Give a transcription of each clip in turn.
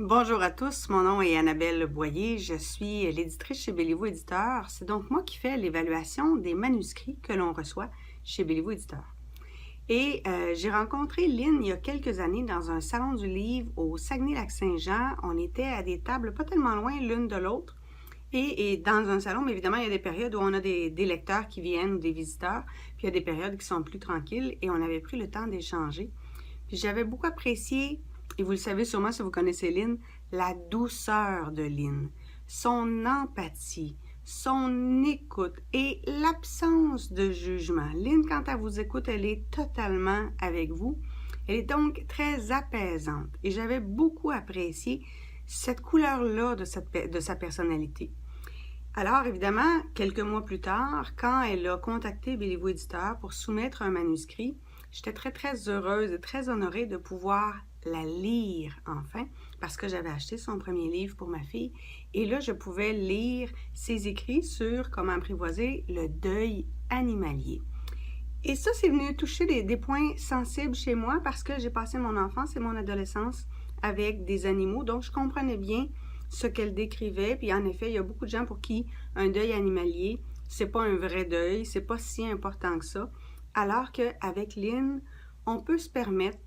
Bonjour à tous, mon nom est Annabelle Boyer, je suis l'éditrice chez Béliveau Éditeur. C'est donc moi qui fais l'évaluation des manuscrits que l'on reçoit chez Béliveau Éditeur. Et j'ai rencontré Lynn il y a quelques années dans un salon du livre au Saguenay-Lac-Saint-Jean. On était à des tables pas tellement loin l'une de l'autre. Et dans un salon, mais évidemment, il y a des périodes où on a des lecteurs qui viennent ou des visiteurs, puis il y a des périodes qui sont plus tranquilles et on avait pris le temps d'échanger. Puis j'avais beaucoup apprécié, et vous le savez sûrement si vous connaissez Lynn, la douceur de Lynn, son empathie, son écoute et l'absence de jugement. Lynn, quand elle vous écoute, elle est totalement avec vous. Elle est donc très apaisante et j'avais beaucoup apprécié cette couleur-là de sa personnalité. Alors, évidemment, quelques mois plus tard, quand elle a contacté Béliveau Éditeur pour soumettre un manuscrit, j'étais très, très heureuse et très honorée de pouvoir la lire enfin, parce que j'avais acheté son premier livre pour ma fille. Et là, je pouvais lire ses écrits sur comment apprivoiser le deuil animalier. Et ça, c'est venu toucher des points sensibles chez moi parce que j'ai passé mon enfance et mon adolescence avec des animaux. Donc, je comprenais bien ce qu'elle décrivait. Puis, en effet, il y a beaucoup de gens pour qui un deuil animalier, c'est pas un vrai deuil, c'est pas si important que ça. Alors qu'avec Lynn, on peut se permettre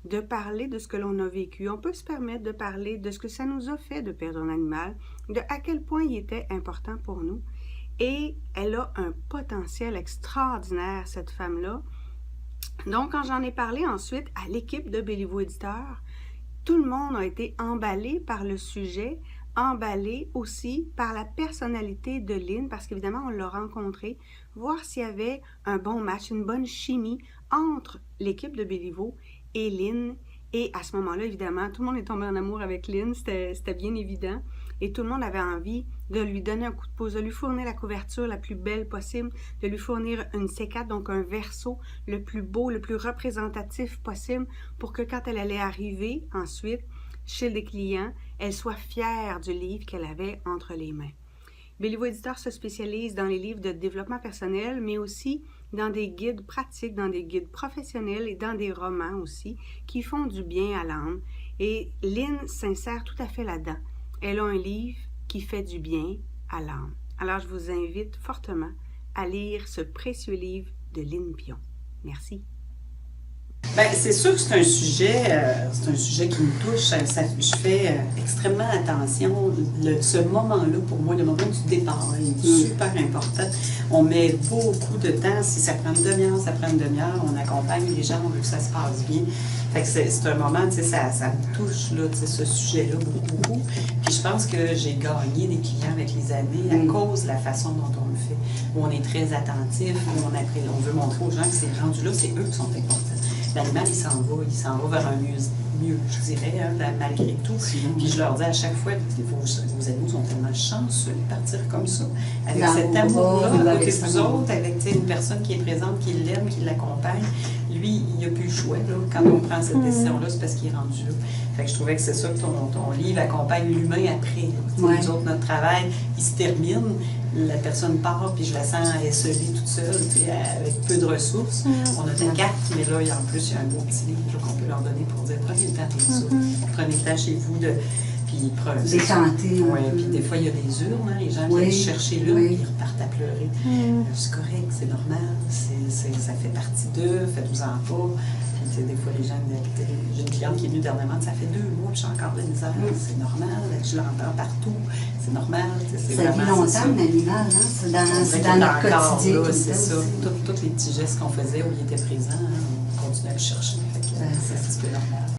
de parler de ce que l'on a vécu. On peut se permettre de parler de ce que ça nous a fait de perdre un animal, de à quel point il était important pour nous. Et elle a un potentiel extraordinaire, cette femme-là. Donc, quand j'en ai parlé ensuite à l'équipe de Béliveau Éditeur, tout le monde a été emballé par le sujet, emballé aussi par la personnalité de Lynn, parce qu'évidemment, on l'a rencontrée, voir s'il y avait un bon match, une bonne chimie entre l'équipe de Béliveau et Lynn. Et à ce moment-là, évidemment, tout le monde est tombé en amour avec Lynn, c'était bien évident. Et tout le monde avait envie de lui donner un coup de pouce, de lui fournir la couverture la plus belle possible, de lui fournir une C4, donc un verso le plus beau, le plus représentatif possible, pour que quand elle allait arriver ensuite chez les clients, elle soit fière du livre qu'elle avait entre les mains. Béliveau Éditeur se spécialise dans les livres de développement personnel, mais aussi dans des guides pratiques, dans des guides professionnels et dans des romans aussi, qui font du bien à l'âme. Et Lynn s'insère tout à fait là-dedans. Elle a un livre qui fait du bien à l'âme. Alors, je vous invite fortement à lire ce précieux livre de Lynn Pion. Merci. Bien, c'est sûr que c'est un sujet qui me touche. Je fais extrêmement attention. Ce moment-là, pour moi, le moment du départ, est super important. On met beaucoup de temps. Si ça prend une demi-heure, ça prend une demi-heure. On accompagne les gens, on veut que ça se passe bien. Fait que c'est un moment, tu sais, ça me touche, là, tu sais, ce sujet-là, beaucoup. Puis je pense que j'ai gagné des clients avec les années à cause de la façon dont on le fait. Où on est très attentif, où on veut montrer aux gens que c'est rendu là, c'est eux qui sont importants. L'animal, il s'en va vers un mieux, je dirais, hein, malgré tout. Puis je leur dis à chaque fois, vos animaux sont tellement chanceux de partir comme ça, avec cet amour-là, avec vous autres, avec une personne qui est présente, qui l'aime, qui l'accompagne. Lui, il n'a plus le choix. Là. Quand on prend cette décision-là, c'est parce qu'il est rendu là. Fait que je trouvais que c'est ça que ton livre accompagne l'humain après. Ouais. Nous autres, notre travail, il se termine. La personne part, puis je la sens esselée toute seule, avec peu de ressources. On a des cartes, mais là, en plus, il y a un beau petit livre qu'on peut leur donner pour dire prenez le temps de ça. Prenez le temps chez vous de. Puis décanter. Oui, puis des fois, il y a des urnes, hein, les gens viennent chercher l'urne, puis ils repartent à pleurer. C'est correct, c'est normal, ça fait partie d'eux, faites-vous-en pas. Puis, des fois, les gens, j'ai une cliente qui est venue dernièrement, ça fait 2 mois que j'ai encore de la misère. C'est normal, je l'entends partout, c'est normal. Ça vit longtemps, l'animal, hein? C'est dans notre quotidien. C'est ça, tous les petits gestes qu'on faisait où il était présent, hein, on continue à le chercher. C'est normal.